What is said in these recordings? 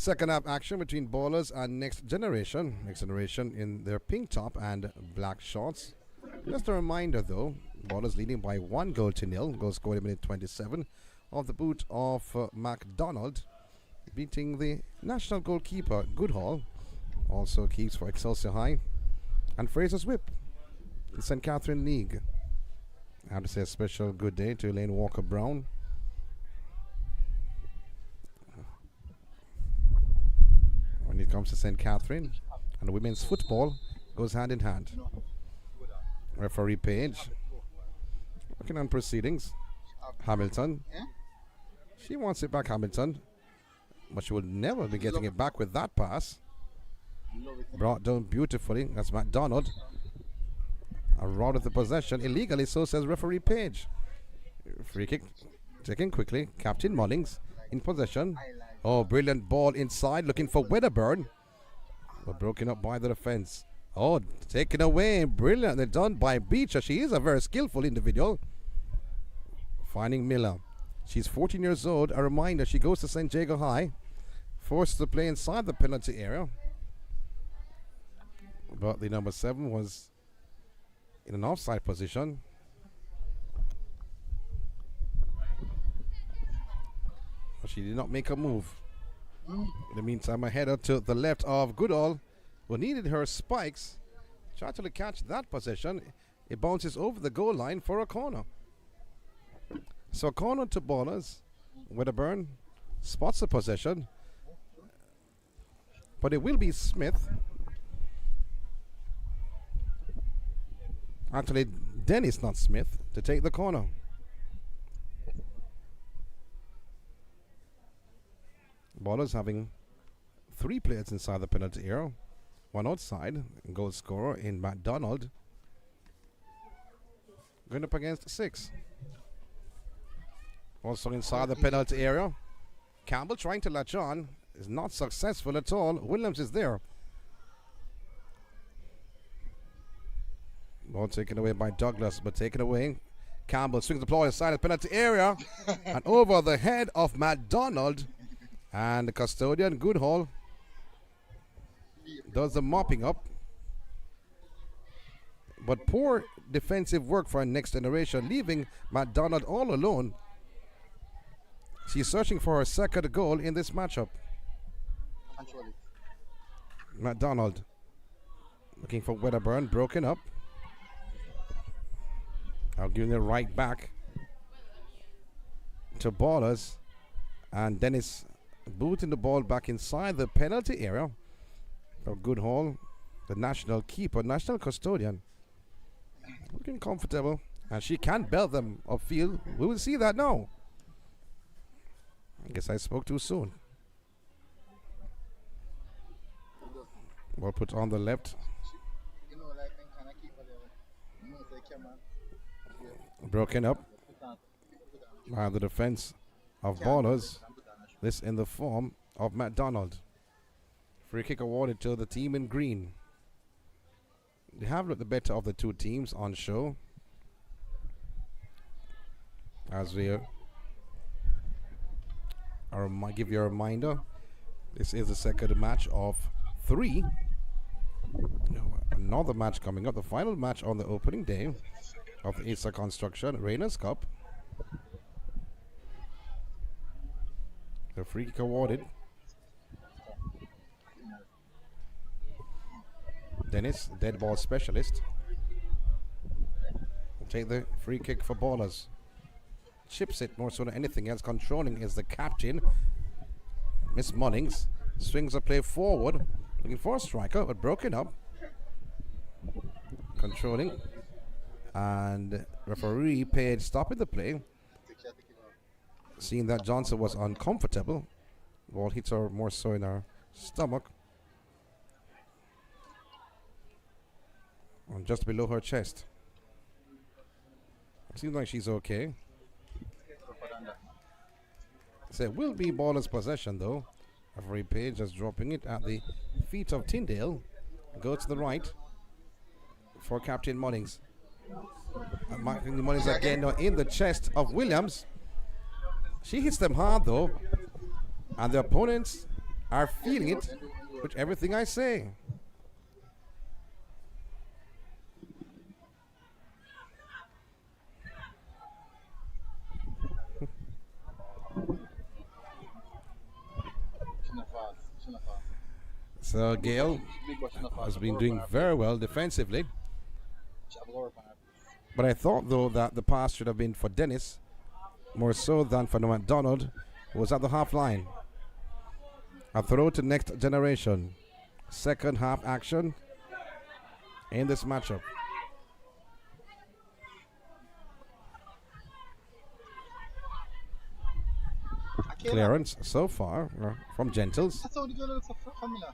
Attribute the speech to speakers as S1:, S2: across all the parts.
S1: Second half action between Ballers and Next Generation. Next Generation in their pink top and black shorts. Just a reminder though, Ballers leading by 1-0. Goal scored in minute 27 of the boot of MacDonald, beating the national goalkeeper Goodhall. Also keeps for Excelsior High. And Fraser's Whip, the St. Catherine League. I have to say a special good day to Elaine Walker-Brown. When it comes to St. Catherine and women's football, goes hand in hand. Referee Page working on proceedings. Hamilton, she wants it back, Hamilton, but she will never be getting it back with that pass. Brought down beautifully. That's MacDonald. A rod of the possession illegally, so says referee Page. Free kick taken quickly. Captain Mullings in possession. Oh, brilliant ball inside, looking for Wedderburn, but broken up by the defense. Oh, taken away. Brilliantly done by Beecher. She is a very skillful individual. Finding Miller. She's 14 years old. A reminder, she goes to St. Jago High. Forced to play inside the penalty area. But the number 7 was in an offside position. But she did not make a move. In the meantime, a header to the left of Goodall, who needed her spikes. Tried to catch that possession. It bounces over the goal line for a corner. So a corner to Ballers. Wedderburn spots the possession. But it will be Smith. Actually, Dennis, not Smith, to take the corner. Ballers having 3 players inside the penalty area. 1 outside. Goal scorer in MacDonald. Going up against 6. Also inside the penalty area. Campbell trying to latch on. Is not successful at all. Williams is there. Ball taken away by Douglas, but taken away. Campbell swings the ball inside the penalty area and over the head of MacDonald. And the custodian, Goodhall, does the mopping up. But poor defensive work for Next Generation, leaving MacDonald all alone. She's searching for her second goal in this matchup. MacDonald looking for Wedderburn, broken up. Now giving it right back to Ballers. And Dennis booting the ball back inside the penalty area for Goodhall, the national keeper, national custodian. Looking comfortable. And she can belt them upfield. We will see that now. I guess I spoke too soon. Ball put on the left. Broken up by the defense of Ballers. This in the form of MacDonald. Free kick awarded to the team in green. They have looked the better of the two teams on show. As we give you a reminder, this is the second match of 3. Another match coming up, the final match on the opening day of the Easter Construction Rainers Cup. The free kick awarded. Dennis, dead ball specialist, will take the free kick for Ballers. Chips it more so than anything else. Controlling is the captain. Miss Mullings swings a play forward, looking for a striker, but broken up. Controlling. And referee Page stopping the play. Seeing that Johnson was uncomfortable. Ball hits her more so in her stomach. And just below her chest. Seems like she's okay. So it will be Ballers' possession though. Referee Page just dropping it at the feet of Tyndale. Go to the right for Captain Mullings. Marking Mullings again now in the chest of Williams. She hits them hard though. And the opponents are feeling it with everything I say. So Gale has been doing very well defensively. But I thought, though, that the pass should have been for Dennis more so than for McDonald, who was at the half line. A throw to next generation. Second half action in this matchup. Clearance so far from Gentles.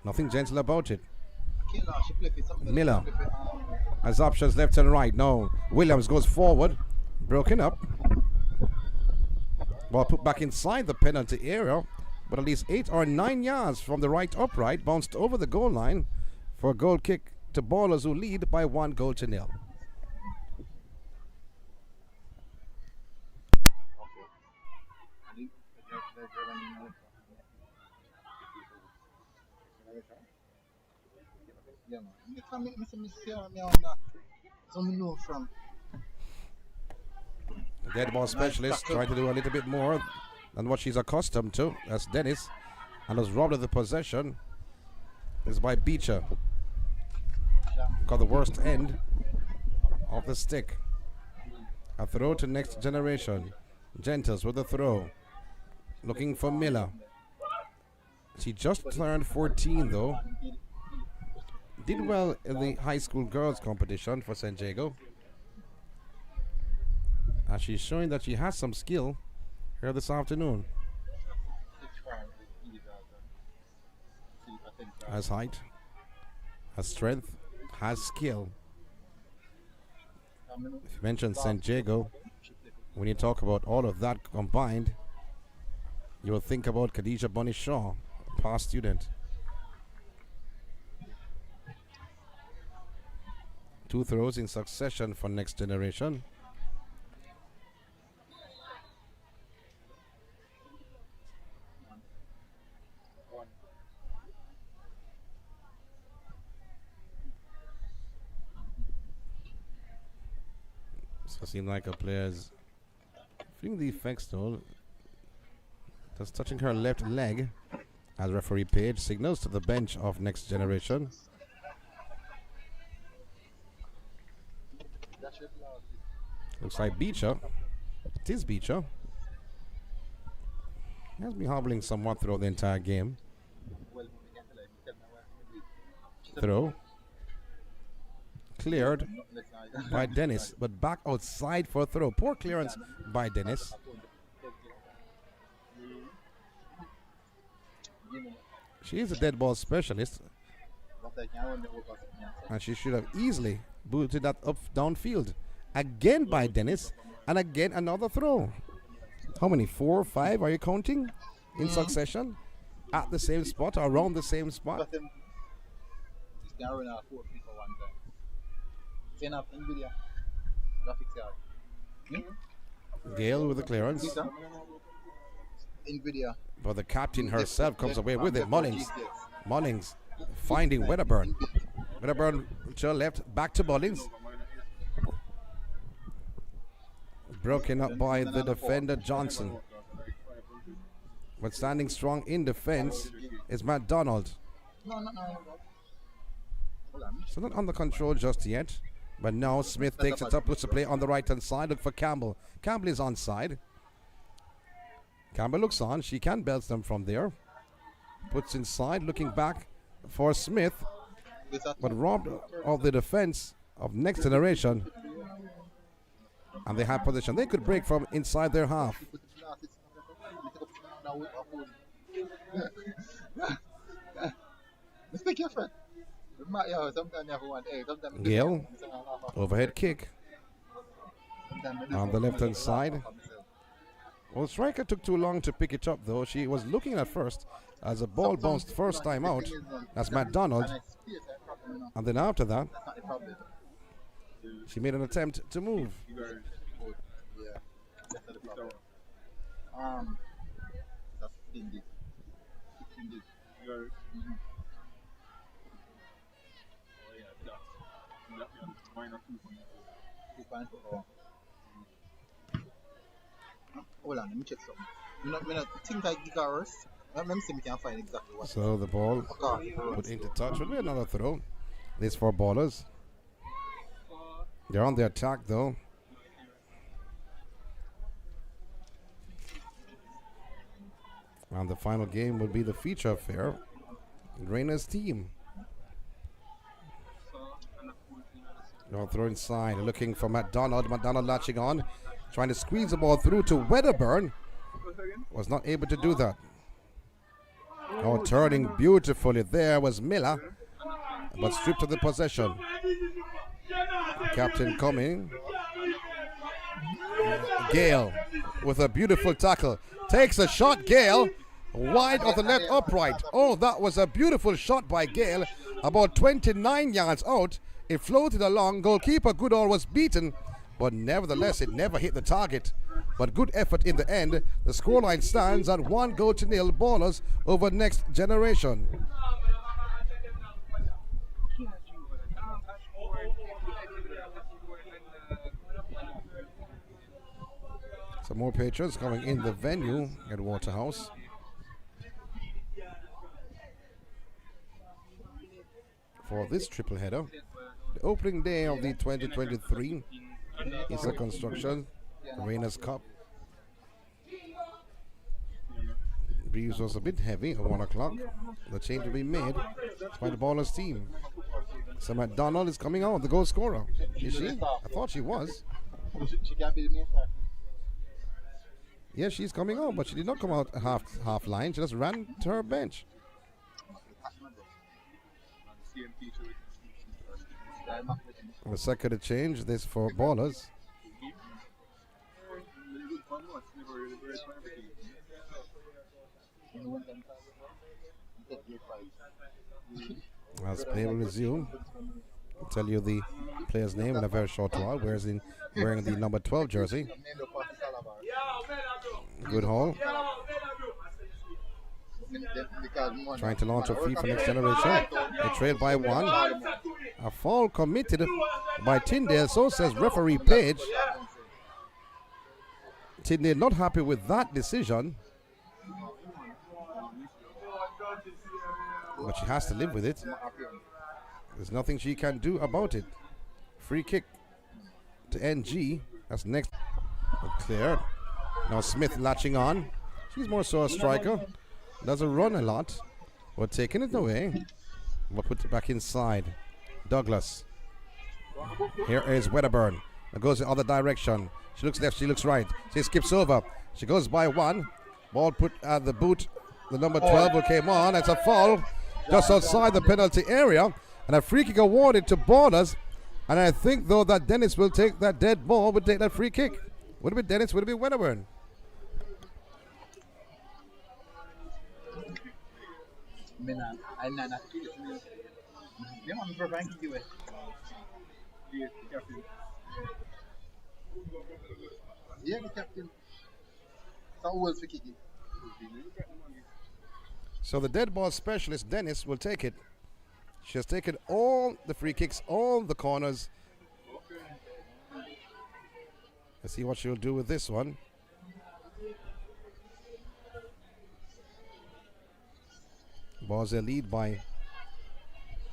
S1: Nothing gentle about it. Miller has options left and right. No, Williams goes forward. Broken up. Ball put back inside the penalty area, but at least 8 or 9 yards from the right upright, bounced over the goal line for a goal kick to Ballers, who lead by 1-0. The dead ball specialist trying to do a little bit more than what she's accustomed to. That's Dennis, and was robbed of the possession. Is by Beecher. Got the worst end of the stick. A throw to next generation. Gentles with a throw. Looking for Miller. She just turned 14 though. Did well in the high school girls competition for San Diego. And she's showing that she has some skill here this afternoon. Has height, has strength, has skill. If you mention San Diego, when you talk about all of that combined, you will think about Khadijah Bunny Shaw, past student. 2 throws in succession for next generation. So it seems like a player's feeling the effects though. Just touching her left leg as referee Page signals to the bench of next generation. Looks like Beecher. It is Beecher. He has been hobbling somewhat throughout the entire game. Throw. Cleared by Dennis, but back outside for a throw. Poor clearance by Dennis. She is a dead ball specialist, and she should have easily booted that up downfield. Again by Dennis, and again another throw. How many? 4 or 5 are you counting in succession? At the same spot, or around the same spot? Gale with the clearance. But the captain herself comes away with it. Mullings finding Wedderburn. Wedderburn to her left, back to Mullings. Broken up by the defender Johnson. But standing strong in defense is McDonald. So not under control just yet. But now Smith takes it up, puts the play on the right hand side. Look for Campbell. Campbell is onside. Campbell looks on. She can belt them from there. Puts inside, looking back for Smith. But robbed of the defense of next generation. And they have position. They could break from inside their half. Gale, overhead kick on the left hand side. Well, striker took too long to pick it up though. She was looking at first as the ball bounced first time out. That's McDonald. And then after that, she made an attempt to move.
S2: Hold on, let me check something. I think I give a rest. Let me see if we can find exactly what.
S1: So the ball put into touch. Will be another throw. This for ballers. They're on the attack though. And the final game will be the feature affair. Rainer's team. They'll throw inside, looking for McDonald. McDonald latching on, trying to squeeze the ball through to Wedderburn. Was not able to do that. Oh, turning beautifully there was Miller, but stripped of the possession. Captain coming. Gale with a beautiful tackle. Takes a shot, Gale. Wide of the left upright. Oh, that was a beautiful shot by Gale. About 29 yards out. It floated along. Goalkeeper Goodall was beaten, but nevertheless, it never hit the target. But good effort in the end. The scoreline stands at 1-0. Ballers over Next Generation. Some more patrons coming in the venue at Waterhouse. For this triple header, the opening day of the 2023 Isa Construction Rainers Cup. Breeze was a bit heavy at 1 o'clock. The change will be made by the Ballers team. So McDonald is coming out, the goal scorer. Is she? I thought she was. Yeah, she's coming out, but she did not come out half line. She just ran to her bench. The second change, this for Ballers. As play will resume, I'll tell you the player's name in a very short while. Wearing the number 12 jersey. Goodall. Trying to launch a free for Next Generation. They trail by 1. A foul committed by Tyndale, so says referee Page. Tyndale not happy with that decision, but she has to live with it. There's nothing she can do about it. Free kick to NG. That's next. Clear. Now Smith latching on. She's more so a striker. Doesn't run a lot. We're taking it away. We'll put it back inside. Douglas. Here is Wedderburn. It goes the other direction. She looks left, she looks right. She skips over. She goes by 1. Ball put at the boot. The number 12 who came on. It's a foul just outside the penalty area. And a free kick awarded to Ballers. And I think, though, that Dennis will take that dead ball, would take that free kick. Would it be Dennis? Would it be Wedderburn? So the dead ball specialist, Dennis, will take it. She has taken all the free kicks, all the corners. Let's see what she'll do with this one. Ball's a lead by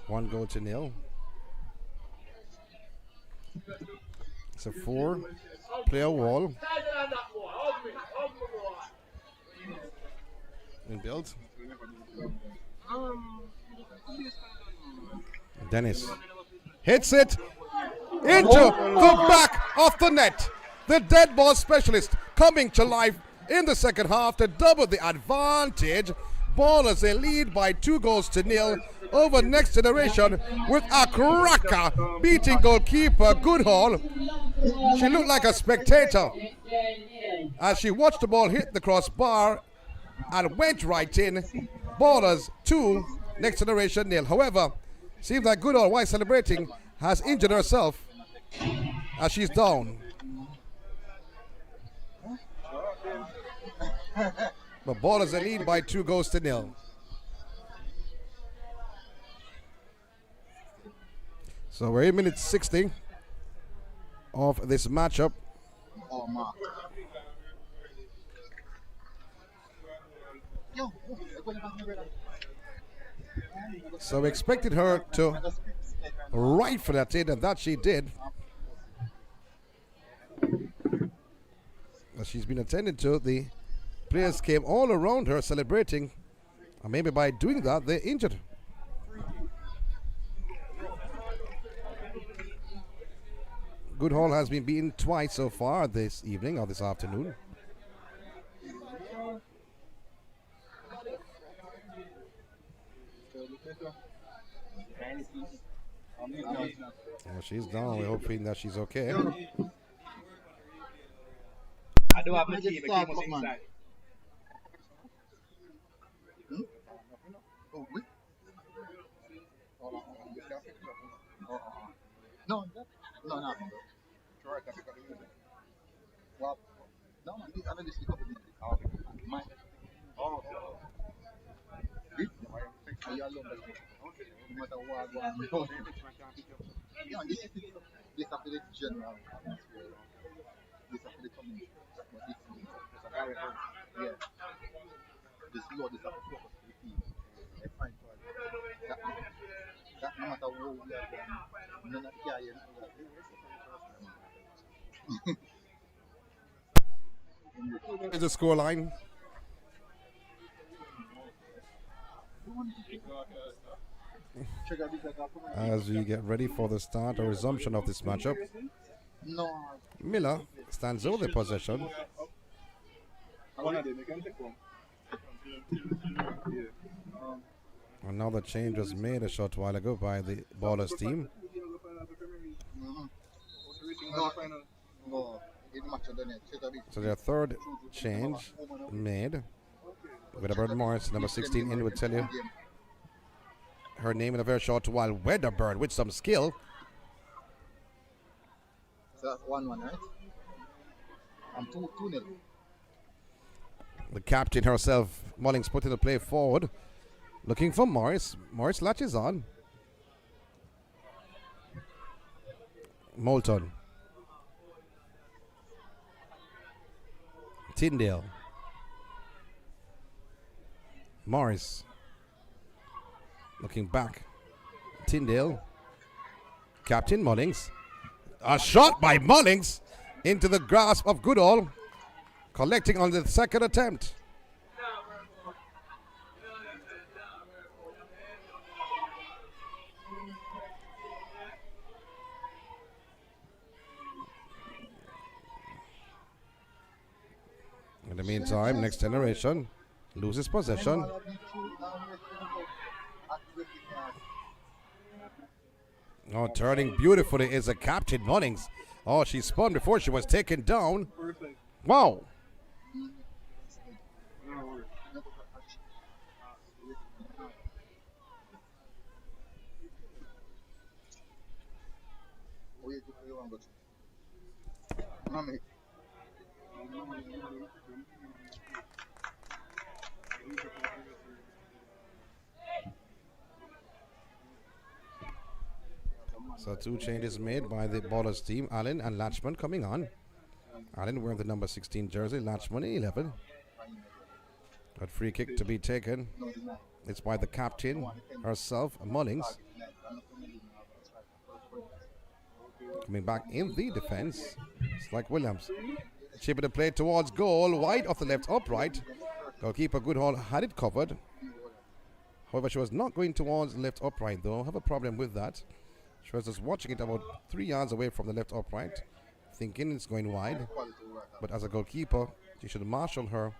S1: 1-0. It's a 4-player wall. And build. Dennis hits it into the back of the net. The dead ball specialist coming to life in the second half to double the advantage. Ballers a lead by 2-0 over Next Generation with a cracker beating goalkeeper Goodall. She looked like a spectator as she watched the ball hit the crossbar and went right in. Ballers 2, Next Generation 0. However, seems like Goodall, while celebrating, has injured herself as she's down. But Ballers a lead by 2-0. So we're in minute 60 of this matchup.
S2: Oh, Mark. Yo,
S1: So we expected her to right for that hit, and that she did. As she's been attended to, the players came all around her celebrating, and maybe by doing that they injured her. Goodhall has been beaten twice so far this evening or this afternoon. Well, she's down. We're hoping that she's okay.
S3: I do have my team. My team was inside.
S2: Oh, wait. No, no. Well, no, man, I don't just pick up the music. My, oh, this, I love that. No matter what, yeah, this after the general atmosphere, this after the community, but this, yeah, this Lord is after focus to the team. I find that no matter what we are doing, none of the carry
S1: Here's the score line. As we get ready for the start or resumption of this matchup, Miller stands over the possession. Another change was made a short while ago by the Ballers team. So their third change made. Weatherbird Morris, number 16, in would tell you her name in a very short while. Weatherbird with some skill.
S2: So that's 1-1, right? I'm 2-0.
S1: The captain herself, Mullings, putting the play forward. Looking for Morris. Morris latches on. Moulton. Tyndale. Morris. Looking back. Tyndale. Captain Mullings. A shot by Mullings into the grasp of Goodall. Collecting on the second attempt. In the meantime, Next Generation loses possession. Oh, turning beautifully is a Captain Mullings. Oh, she spun before she was taken down. Wow. So two changes made by the Ballers team. Allen and Latchman coming on. Allen wearing the number 16 jersey, Latchman 11. But free kick to be taken. It's by the captain herself, Mullings. Coming back in the defense. It's like Williams. Chipping the play towards goal, wide off the left upright. Goalkeeper Goodall had it covered. However, she was not going towards the left upright though. I have a problem with that. She was just watching it about 3 yards away from the left upright, thinking it's going wide. But as a goalkeeper, she should marshal her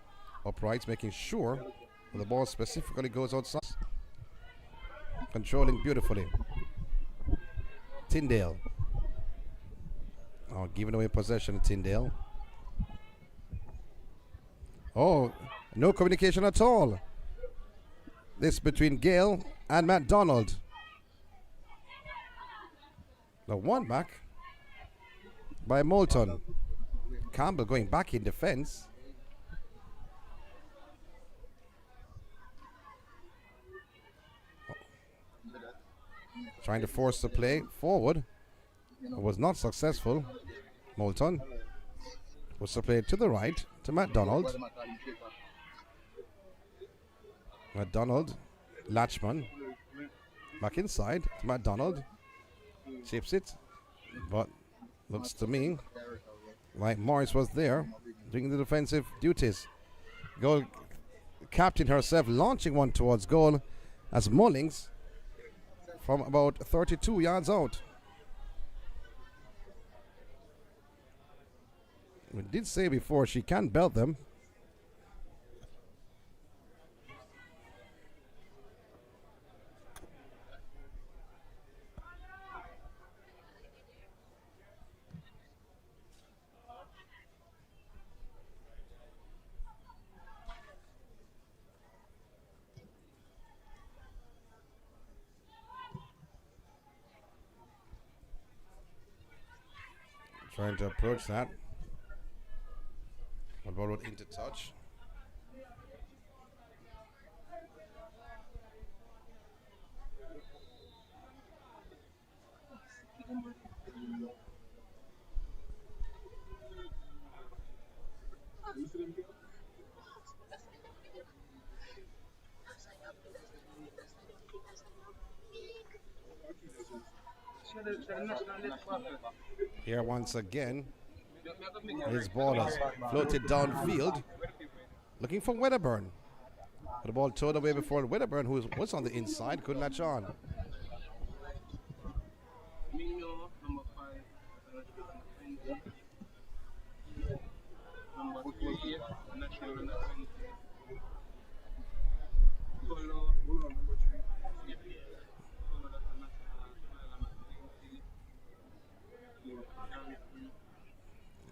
S1: uprights, making sure that the ball specifically goes outside. Controlling beautifully. Tyndale. Oh, giving away possession, Tyndale. Oh, no communication at all. This between Gale and MacDonald. The one back by Moulton. Campbell going back in defense. trying to force the play forward. It was not successful. Moulton was to play to the right to MacDonald. MacDonald, Latchman, back inside to MacDonald. Chips it, but looks to me like Morris was there doing the defensive duties. Goal captain herself launching one towards goal as Mullings from about 32 yards out. We did say before she can belt them. Trying to approach that. The ball went into touch. Here once again is Ballaz floated downfield looking for Wedderburn. The ball towed away before Wedderburn, who was on the inside, couldn't latch on.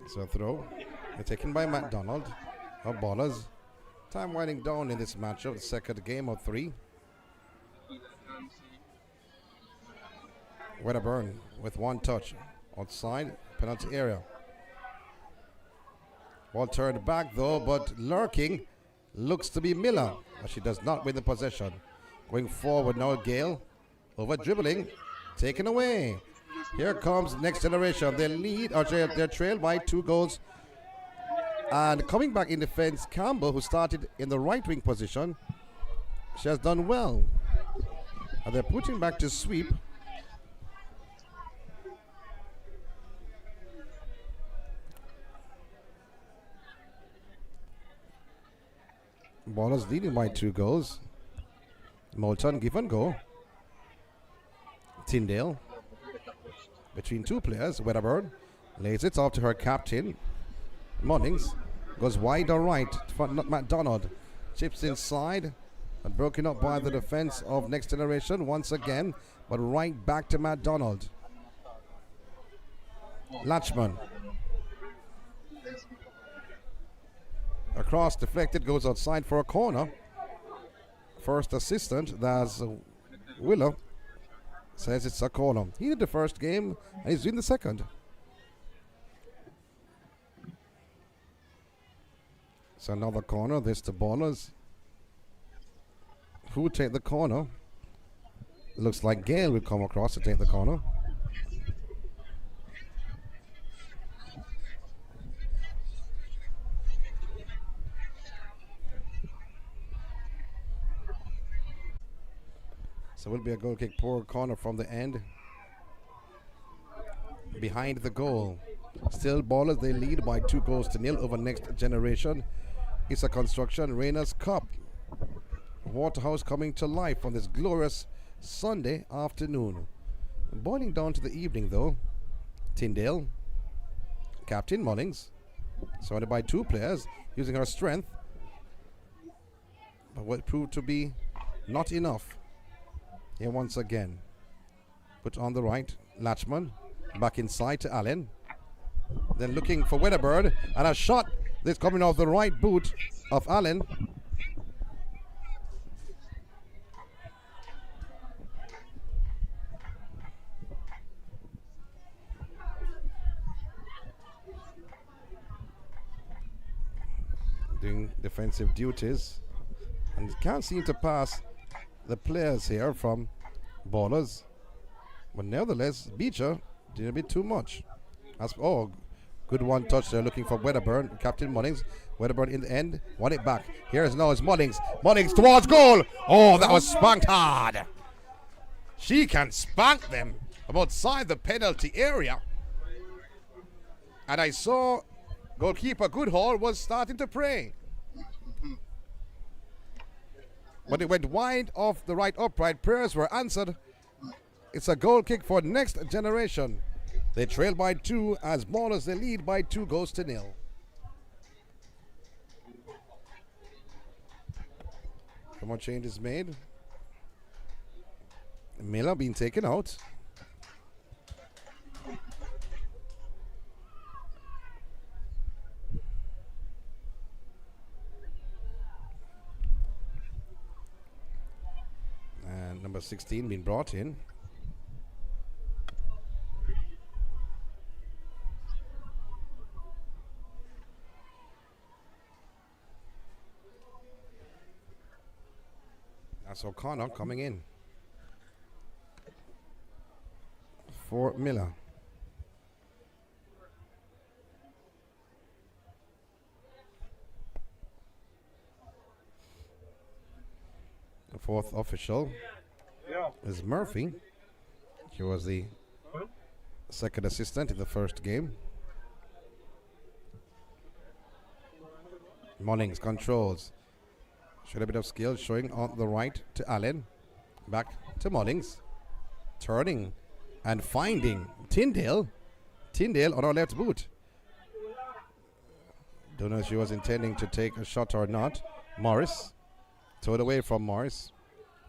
S1: So throw taken by MacDonald of Ballaz. Time winding down in this matchup, the second game of 3. Wedderburn with one touch outside penalty area. Ball turned back though, but lurking looks to be Miller, but she does not win the possession. Going forward now, Gale over dribbling, taken away. Here comes Next Generation. They lead, or they're trailed by 2 goals. And coming back in defense, Campbell, who started in the right wing position, she has done well. And they're putting back to sweep. Ballaz leading by 2 goals. Moulton give and go. Tyndale between 2 players. Wedderburn lays it off to her captain. Mullings goes wide or right for MacDonald. Chips inside and broken up by the defense of Next Generation once again, but right back to MacDonald. Latchman across, deflected, goes outside for a corner. First assistant, that's Willow, says it's a corner. He did the first game and he's in the second. So another corner, this to Ballaz. Who will take the corner? Looks like Gale will come across to take the corner. So it will be a goal kick, poor corner from the end. Behind the goal. Still Ballaz, they lead by 2-0 over Next Generation. It's a Construction Rainers Cup. Waterhouse coming to life on this glorious Sunday afternoon. Boiling down to the evening though. Tyndale, Captain Mullings, surrounded by 2 players, using her strength, but what proved to be not enough. Here once again, put on the right, Latchman, back inside to Allen. Then looking for Wedderburn, and a shot that's coming off the right boot of Allen. Doing defensive duties, and can't seem to pass the players here from Ballaz. But nevertheless, Beecher did a bit too much. Good one touch there, looking for Wedderburn, Captain Mullings. Wedderburn in the end, won it back. Here's now it's Mullings. Mullings towards goal. Oh, that was spanked hard. She can spank them from outside the penalty area. And I saw goalkeeper Goodhall was starting to pray. But it went wide off the right upright. Prayers were answered. It's a goal kick for next generation. They trail by 2 as Ballers they lead by 2 goals to 0. Some more changes made. Miller being taken out. And number 16 being brought in. That's O'Connor coming in for Miller. The fourth official is Murphy. He was the second assistant in the first game. Mullings controls. Showed a bit of skill, showing on the right to Allen. Back to Mullings. Turning and finding Tyndale. Tyndale on our left boot. Don't know if she was intending to take a shot or not. Morris. Towed away from Morris.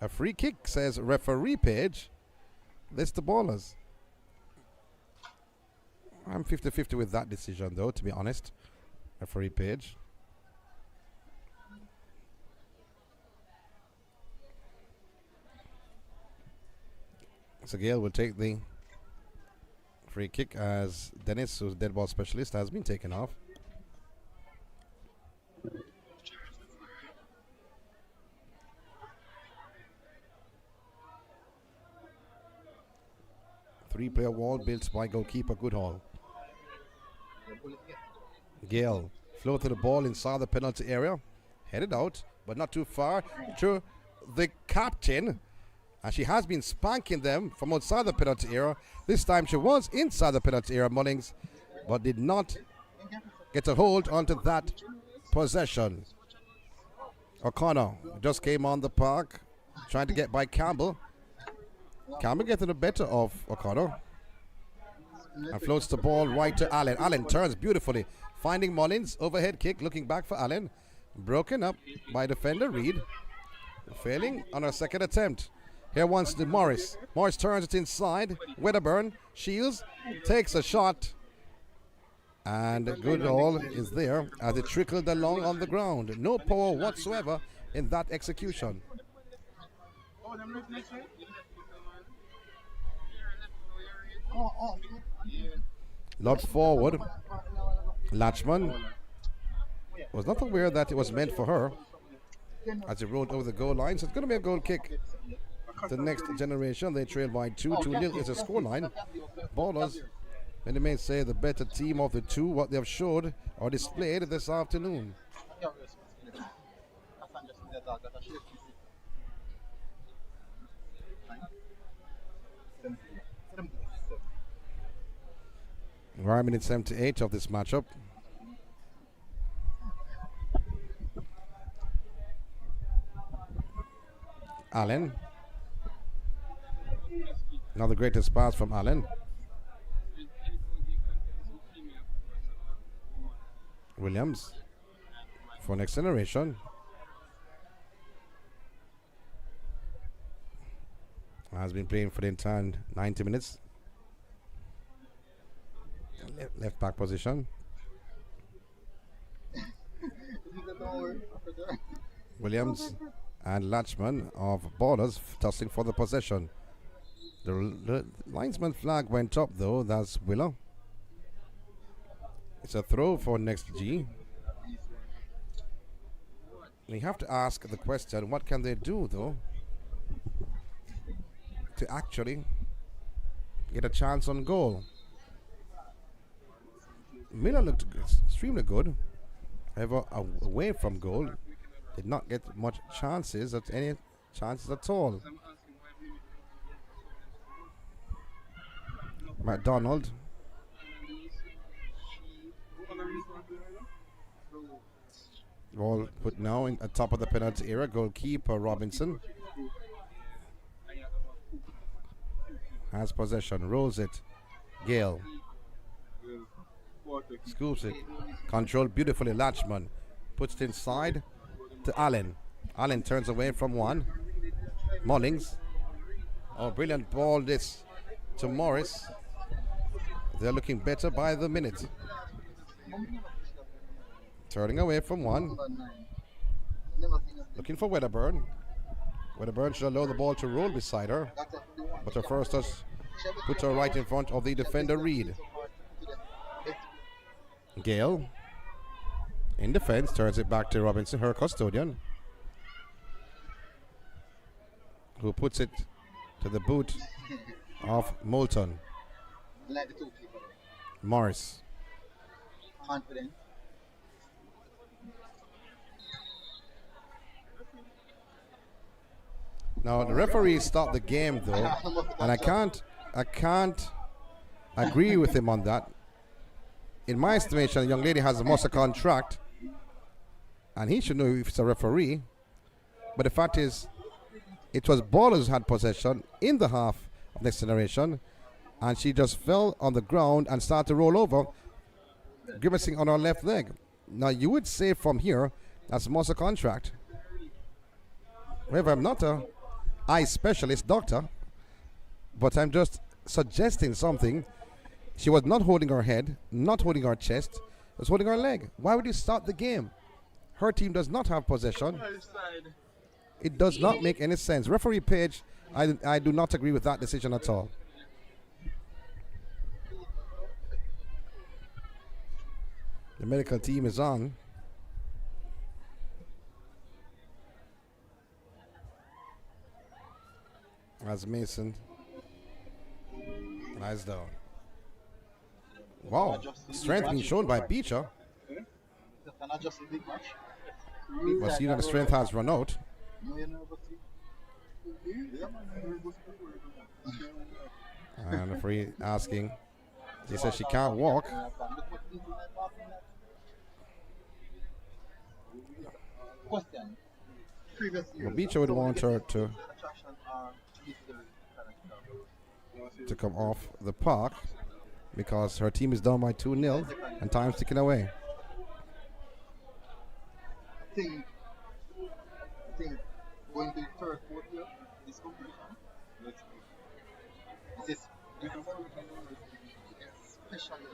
S1: A free kick, says referee Page. That's the Ballers. I'm 50-50 with that decision, though, to be honest. Referee Page. So Gale will take the free kick as Dennis, who's dead ball specialist, has been taken off. Three-player wall built by goalkeeper Goodhall. Gale floated the ball inside the penalty area, headed out, but not too far to the captain. And she has been spanking them from outside the penalty area. This time she was inside the penalty area, Mullings, but did not get a hold onto that possession. O'Connor just came on the park, trying to get by Campbell. Campbell getting the better of O'Connor. And floats the ball right to Allen. Allen turns beautifully, finding Mullins. Overhead kick, looking back for Allen. Broken up by defender Reed. Failing on her second attempt. Here once to Morris. Morris turns it inside. Wedderburn, Shields, takes a shot. And Goodall is there as it trickled along on the ground. No power whatsoever in that execution. Lot forward. Latchman was not aware that it was meant for her as he rolled over the goal line. So it's going to be a goal kick. The next generation, they trail by 2. 2-0 is a scoreline. Ballers, and they may say the better team of the two, what they have showed or displayed this afternoon. Right, minute 78 of this matchup. Allen. Now the greatest pass from Allen. Williams for next generation. Has been playing for the entire 90 minutes. Left back position. Williams and Latchman of Ballers tussling for the possession. The linesman flag went up though. That's Willer. It's a throw for next G. We have to ask the question, what can they do though to actually get a chance on goal. Miller looked extremely good. However, away from goal, did not get much chances at any chances at all. McDonald. Ball put now in at top of the penalty area. Goalkeeper Robinson has possession, rolls it. Gale scoops it, controlled beautifully. Latchman puts it inside to Allen. Allen turns away from one. Mullings. Oh, brilliant ball this to Morris. They're looking better by the minute. Turning away from one. Looking for Wedderburn. Wedderburn should allow the ball to roll beside her. But her first does put her right in front of the defender Reed. Gale in defense turns it back to Robinson, her custodian, who puts it to the boot of Moulton. Morris.
S2: Confident.
S1: Now the referee stopped the game though, and I can't agree with him on that. In my estimation, the young lady has a Mossa contract, and he should know if it's a referee. But the fact is, it was Ballaz who had possession in the half of Next Generation, and she just fell on the ground and started to roll over, grimacing on her left leg. Now you would say from here that's Mossa contract. However, I'm not a eye specialist doctor, but I'm just suggesting something. She was not holding her head, not holding her chest, was holding her leg. Why would you start the game? Her team does not have possession. It does not make any sense. Referee Page, I do not agree with that decision at all. The medical team is on. As Mason lies down. Wow, strength being shown by Beecher. But see that the strength has run out. And the referee asking. He says she can't walk. Well, Beecher would want her to come off the park because her team is down by 2-0 and time's ticking away.
S2: I think going to the third, fourth year, this competition, this is especially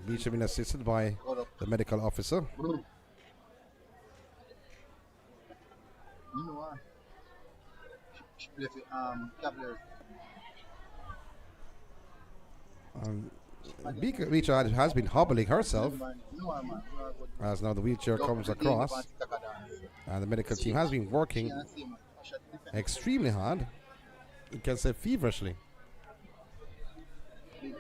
S1: Beecher being assisted by the medical officer.
S2: you know what? She plays with Cavaliers.
S1: Beecher has been hobbling herself as now the wheelchair comes across, and the medical team has been working extremely hard. You can say feverishly.
S2: I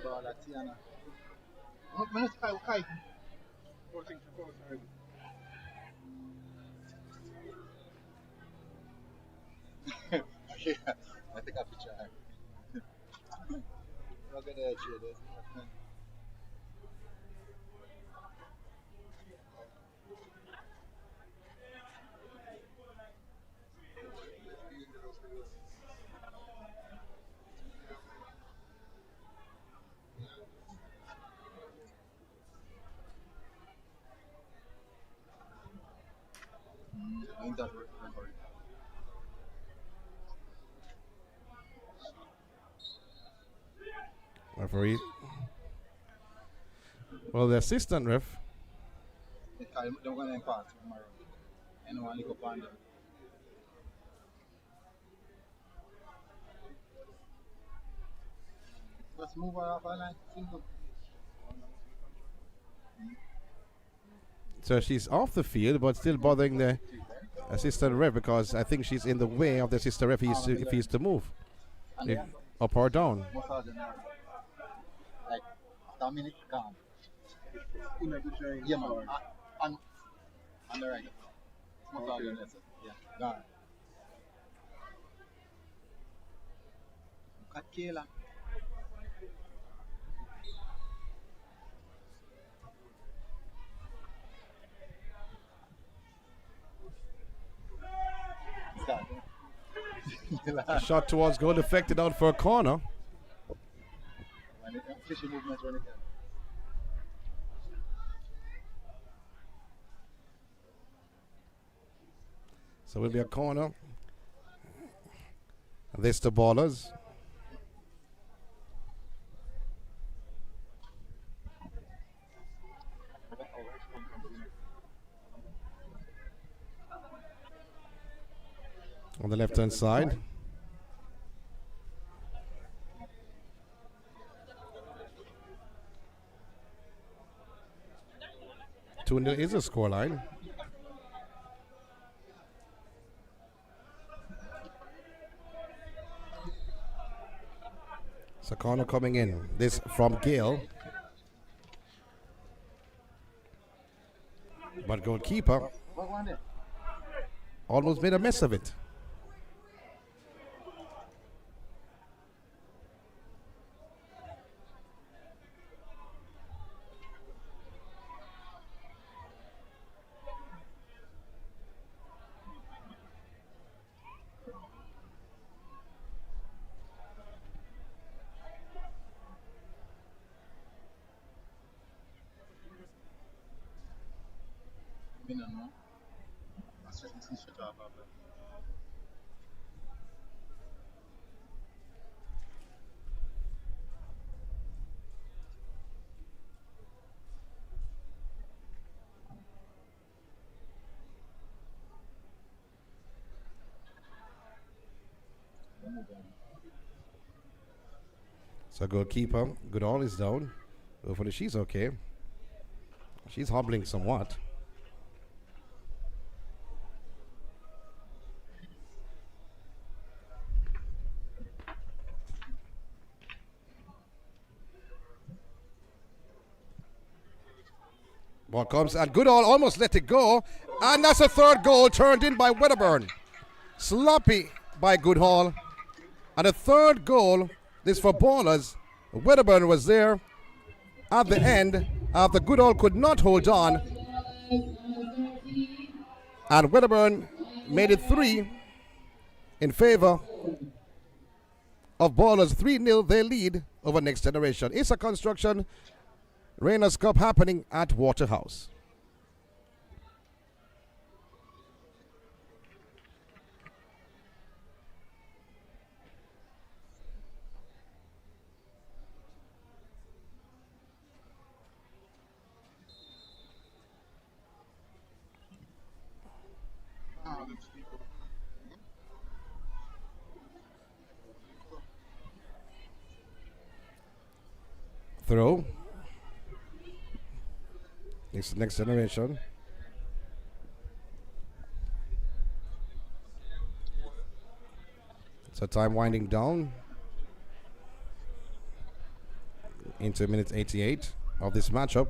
S2: think I'll picture her. Look at that shit.
S1: Referee. Well, the assistant ref.
S2: Let's move on up.
S1: So she's off the field, but still bothering the assistant ref because I think she's in the way of the assistant ref if he's to move. Up or down?
S2: Massage and like after a minute calm. Yeah, man. And the right. Massage and that's it. Yeah, gone. Cut Kayla.
S1: A shot towards goal deflected out for a corner.
S2: Fishy movement when it can.
S1: So it will be a corner. This the Ballers. On the left hand side. Two nil is a scoreline. So corner coming in. This from Gale. But goalkeeper almost made a mess of it. So goalkeeper, Goodall is down. Hopefully she's okay. She's hobbling somewhat. Ball comes and Goodall almost let it go. And that's a third goal turned in by Wedderburn. Sloppy by Goodall. And a third goal, this for Ballers. Wedderburn was there at the end after Goodall could not hold on. And Wedderburn made it 3 in favor of Ballers. 3-0 their lead over Next Generation. It's a construction Rainers Cup happening at Waterhouse. Throw. Next Generation. So time winding down into minute 88 of this matchup.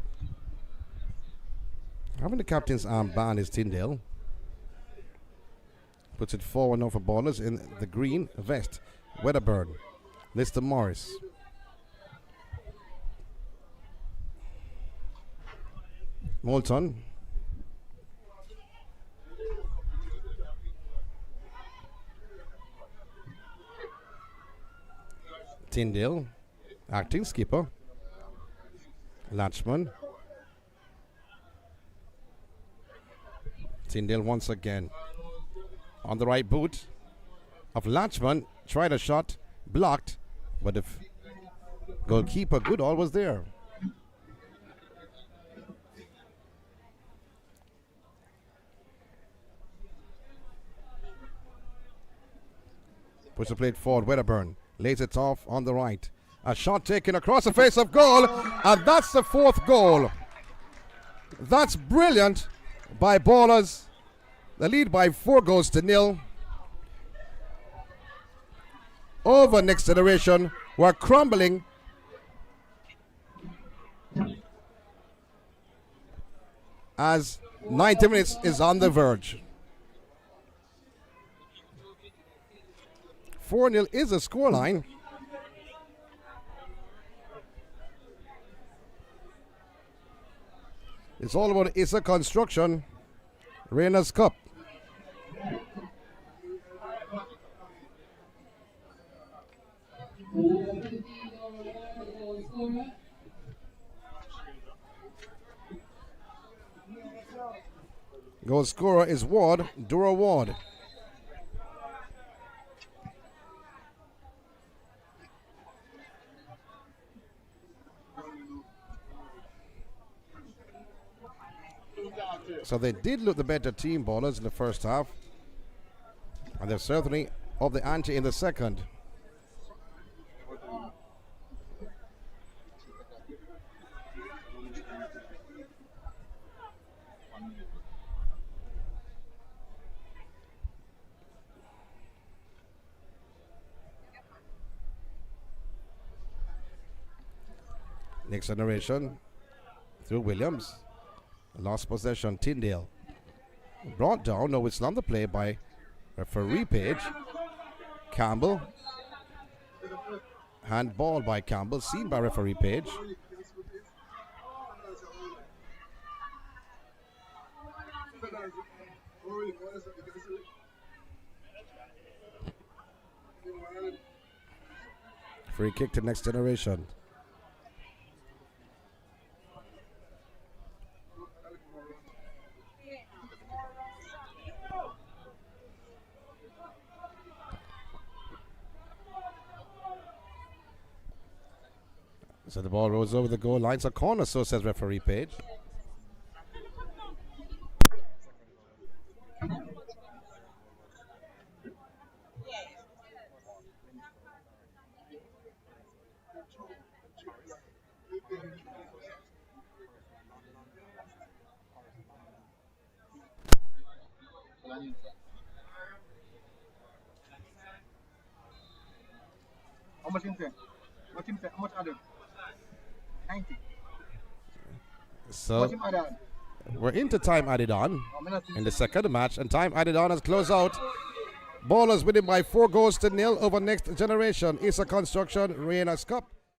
S1: Having the captain's armband is Tyndale. Puts it forward now for Ballers in the green vest. Wedderburn. Lister Morris. Moulton. Tyndale, acting skipper. Latchman. Tyndale once again. On the right boot of Latchman. Tried a shot, blocked, but the goalkeeper Goodall was there. Puts the plate forward, Wedderburn lays it off on the right. A shot taken across the face of goal, and that's the 4th goal. That's brilliant by Ballers. The lead by 4 goals to 0. over Next Generation, who are crumbling. As 90 minutes is on the verge. 4-0 is a scoreline. It's all about Issa Construction, Reina's Cup. Goal scorer is Ward, Dura Ward. So they did look the better team, Ballers, in the first half. And they're certainly up the ante in the second. Next Generation through Williams. Lost possession, Tyndale. Brought down, no, it's not the play by referee Page. Campbell. Handball by Campbell, seen by referee Page. Free kick to Next Generation. So the ball rolls over the goal line. So corner, so says referee Page.
S2: How much him say? How much added? 90.
S1: So we're into time added on in the second match, and time added on has closed out. Ballers winning by 4 goals to 0 over Next Generation. Issa Construction, Reina's Cup.